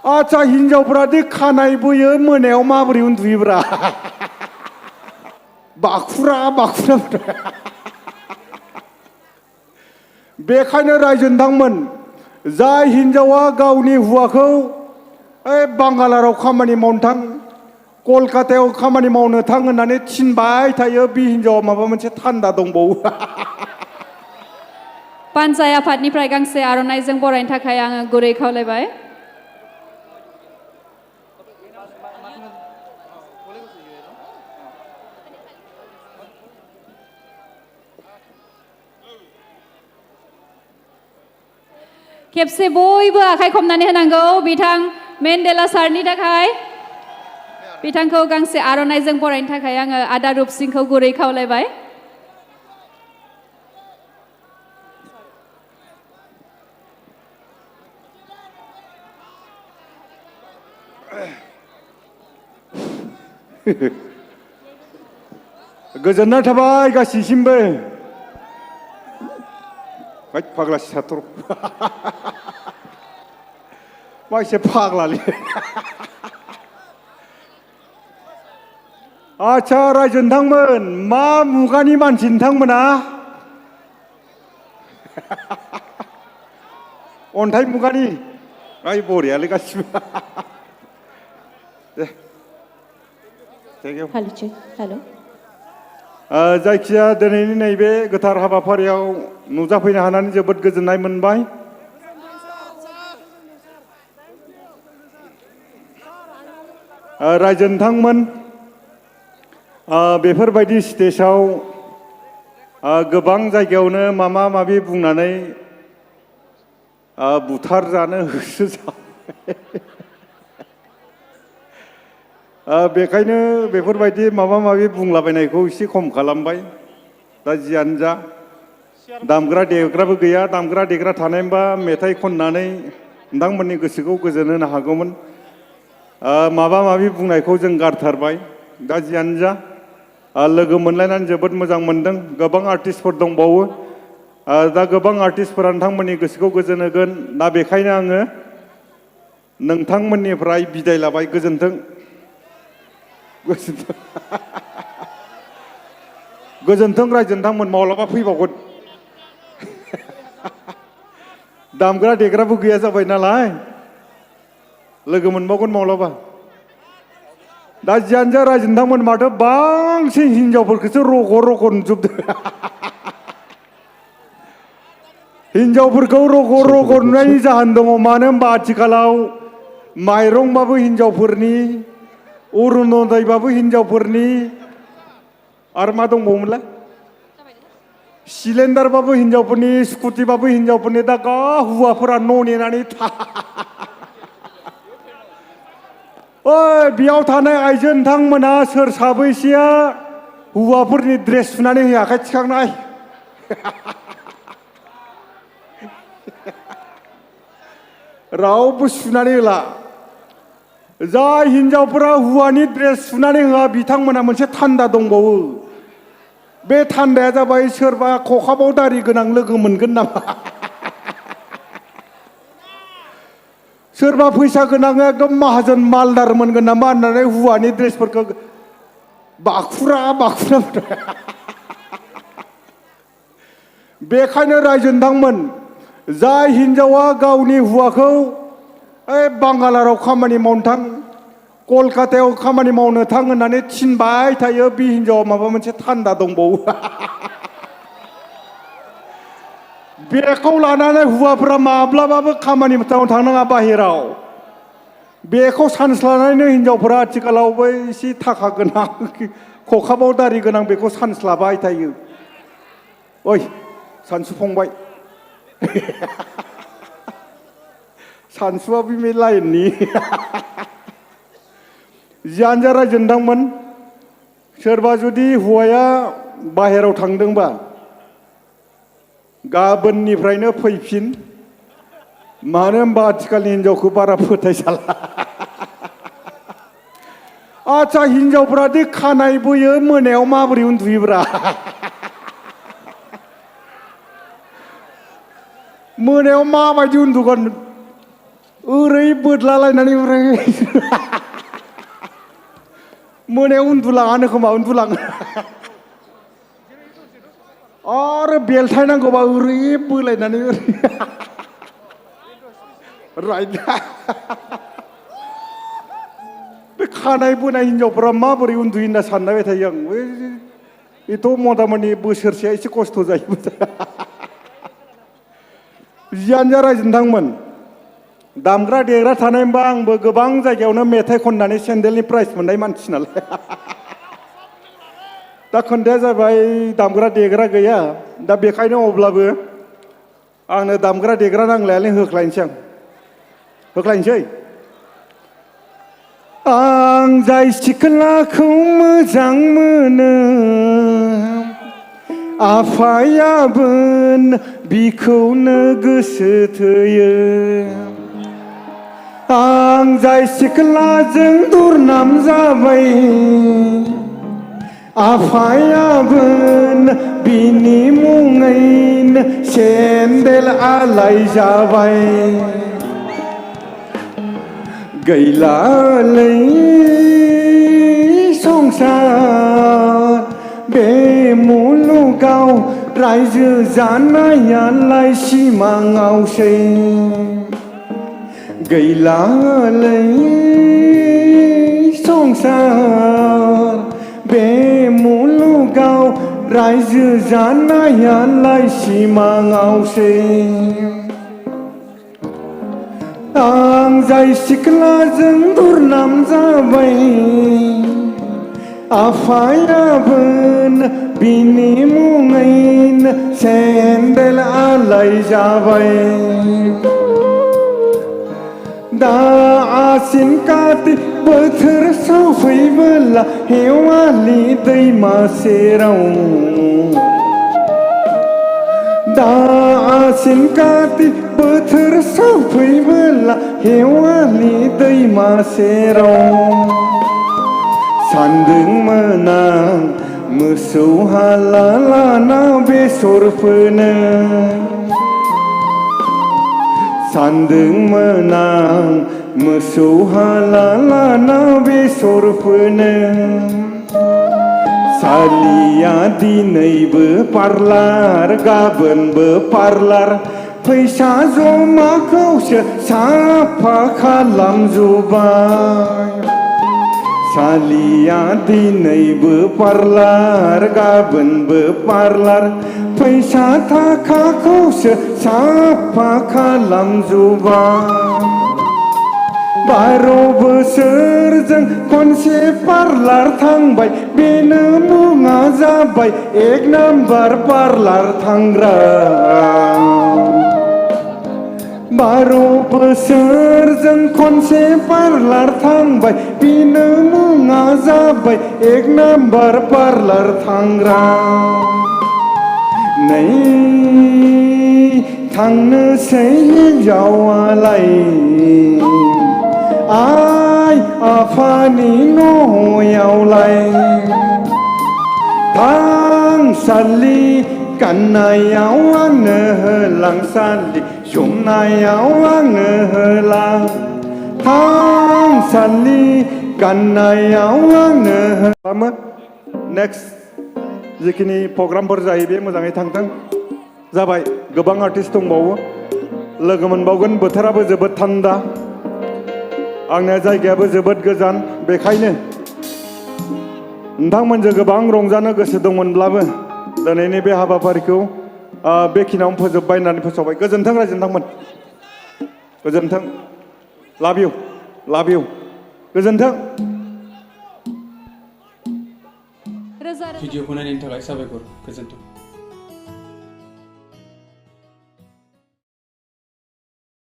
आच्छा हिनजावफ्रादि खानाय बोयो मोनायाव माबोरै उन्दुयोब्रा बाखुरा बाखुरा बेखायनो रायजो नोंथांमोन जाय हिनजावा गावनि हौवाखौ बांगालाराव खामानि मावनो थां कलकातायाव खामानि मावनो थां होननानै थिनबाय थायो बे हिनजावा माबा मोनसे थान्दा दंबावो पान्जाय आफादनिफ्राय गांसे आर'नाइजों बरायनो थाखाय आङो गुरै खावलायबाय। खेबसे बयबो आखाइ खबनानै होनांगौ बिथां मेन्डेला सारनि थाखाय। बिथांखौ गांसे आर'नाइजों बरायनो थाखाय आङो आदा रुप सिंखौ गुरै खावलायबाय। गोजोननाय थाबाय गासैसिमबो फाग्ला सिथार मा एसे फाग्लालै आच्छा रायजो नोंथांमोन मा मुगानि मानसि नोंथांमोना अन्थाइ मुगानि बरियालै गासिबो जायखिया दिनैनि नैबे गोथार हाबाफारियाव नुजाफैनो हानानै जोबोद गोजोननाय मोनबाय। रायजो नोंथांमोन बेफोरबायदि स्टेजाव गोबां जायगायावनो माबा माबि बुंनानै बुथार जानो होसो बेखायनो बेफोरबायदि माबा माबि बुंलाबायनायखौ एसे खम खालामबाय। दा जियानो जा दामग्रा देग्राबो गैया दामग्रा देग्रा थानायमोनबा मेथाइ खननानै नोंथांमोननि गोसोखौ गोजोन होनो हागौमोन। माबा माबि बुंनायखौ जों गारथारबाय। दा जियानो जा लोगो मोनलायनानै जोबोद मोजां मोनदों। गोबां आर्टिस्टफोर दंबावो दा गोबां आर्टिस्टफोरा नोंथांमोननि गोसोखौ गोजोन होगोन। दा बेखायनो आङो नोंथांमोननिफ्राय बिदाय लाबाय। गोजोन्थों गोजोन्थों रायजो नोंथांमोन माब्लाबा फैबावगोन दामग्रा देग्राबो गैया जाबाय नालाय लोगो मोनबावगोन माब्लाबा। दा जियानो जा रायजो नोंथांमोन माथो बांसिन हिनजावफोरखौसो रग' रग' नुजोबदों हिनजावफोरखौ रग' रग' नुनायनि जाहोन दङ। मानो होनबा आथिखालाव माइरंबाबो हिनजावफोरनि अरुनदयबाबो हिनजावफोरनि आरो मा दंबावोमोनलाय सिलिन्डारबाबो हिनजावफोरनि स्कुटिबाबो हिनजावफोरनि। दा हौवाफोरा न' नेनानै बेयाव थानाय आइजो नोंथांमोना सोर साबैसेया हौवाफोरनि ड्रेस सुनानै होयाखै थिखांनाय रावबो सुनानै होला। जाय हिनजावफोरा हौवानि ड्रेस सुनानै होआ बिथांमोना मोनसे थान्दा दंबावो। बे थान्दाया जाबाय सोरबा खखाबाव दारि गोनां लोगो मोनगोन नामा सोरबा फैसा गोनां एकदम माहाजोन मालदार मोनगोन नामा होननानै हौवानि ड्रेसफोरखौ बाखुरा बाखुरा बेखायनो रायजो नोंथांमोन जाय हिनजावा गावनि हौवाखौ बांगालाराव खामानि मावनो थां कलकातायाव खामानि मावनो थां होननानै थिनबाय थायो बे हिनजावा माबा मोनसे थान्दा दंबावो बेखौ लानानै हौवाफोरा माब्लाबाबो खामानि मावनो थांनाङा बाहेराव। बेखौ सान्स लानानैनो हिनजावफोरा आथिखालाव बै एसे थाखा गोनां खखाबाव दारि गोनां बेखौ सान्स लाबाय थायो। ओइ सानसु फंबाय सानसुआ बे लाइननि जियानो जा रायजो नोंथांमोन सोरबा जुदि हौवाया बाहेराव थांदोंबा गाबोननिफ्रायनो फैफिन। मानो होनबा आथिखालनि हिनजावखौ बारा फोथायजाला आच्छा हिनजावफ्रादि खानाय बोयो मोनायाव माबोरै उन्दुयोब्रा मोनायाव माबायदि उन्दुगोन ओरै बोदलालायनानै ओरै मोनायाव उन्दुलाङानो खोमा उन्दुलाङो आरो बेलथाय नांगौबा ओरै बोलायनानै ओरै राइट बे खानाय बोनाय हिनजावफोरा माबोरै उन्दुयो होनना सानबाय थायो आं बेथ' मथा मथि बोसोरसेया एसे खस्थ' जायो जियानो जा रायजो नोंथांमोन दामग्रा देग्रा थानायमोनबा आंबो गोबां जायगायावनो मेथाइ खननानै सेन्देलनि प्राइज मोननाय मानसि नालाय दा खोन्थाया जाबाय दामग्रा देग्रा गैया दा बेखायनो अब्लाबो आंनो दामग्रा देग्रा नांलायालै होख्लायनोसै आं होख्लायनोसै आं जाय सिख्लाखौ मोजां मोनो आफायाबो बिखौनो गोसो थोयो आं जाय सिख्लाजों दुरनाम जाबाय आफायाबो बिनि मुङैनो सेन्देल आलाय जाबाय गैलालै संसार बे मुलुगाव रायजो जानायालाय सिमाङावसै गैलालै संसार बे मुलुगाव रायजो जानायालाय सिमाङावसै आं जाय सिख्लाजों दुरनाम जाबाय आफायाबो बिनि मुङैनो सेन्देल आलाय जाबाय दा आसिन काति बोथोर सफैबोला हेवालि दैमा सेराव दा आसिन काति बोथोर सफैबोला हेवालि दैमा सेराव सान्दोंमोन आं मोसौ हाला लाना बेसर फोनो सान्दोंमोन आं मोसौ हाला लाना बेसर फोनो सालिया दिनैबो पार्लार गाबोनबो पार्लार फैसा जमाखौसो साफा खालामजोब्बाय सालिया दिनैबो पार्लार गाबोनबो पार्लार फैसा थाखाखौसो साफा खालामजोब्बाय 12 बोसोरजों खनसे पार्लार थांबाय बेनो मुङा जाबाय 1 नाम्बार पार्लार थांग्रा 12 बोसोरजों खनसे पार्लार थांबाय बेनो मुङा जाबाय 1 नाम्बार पार्लार थांग्रा नै थांनोसै हिन्जावालाय आइ आफानि न'यावलाय थांसालि गाननायाव आंनो होलांसालि जोमनायाव आंनो होलां थांसालि गाननायाव आंनो होलां नेक्स्ट जिखिनि प्रग्रामफोर जायो बे मोजाङै थांथों जाबाय गोबां आर्टिस्ट दंबावो लोगो मोनबावगोन बोथोराबो जोबोद थान्दा आंना जायगायाबो जोबोद गोजान बेखायनो नोंथांमोनजों गोबां रंजानो गोसो दंमोनब्लाबो दिनैनि बे हाबाफारिखौ बेखिनियावनो फोजोबबाय होननानै फोसावबाय गोजोन्थों रायजो नोंथांमोन गोजोन्थों लाभ इउ गोजोन्थों रोजा रोजा भिडिअखौ नायनायनि थाखाय साबायखर गोजोन्थों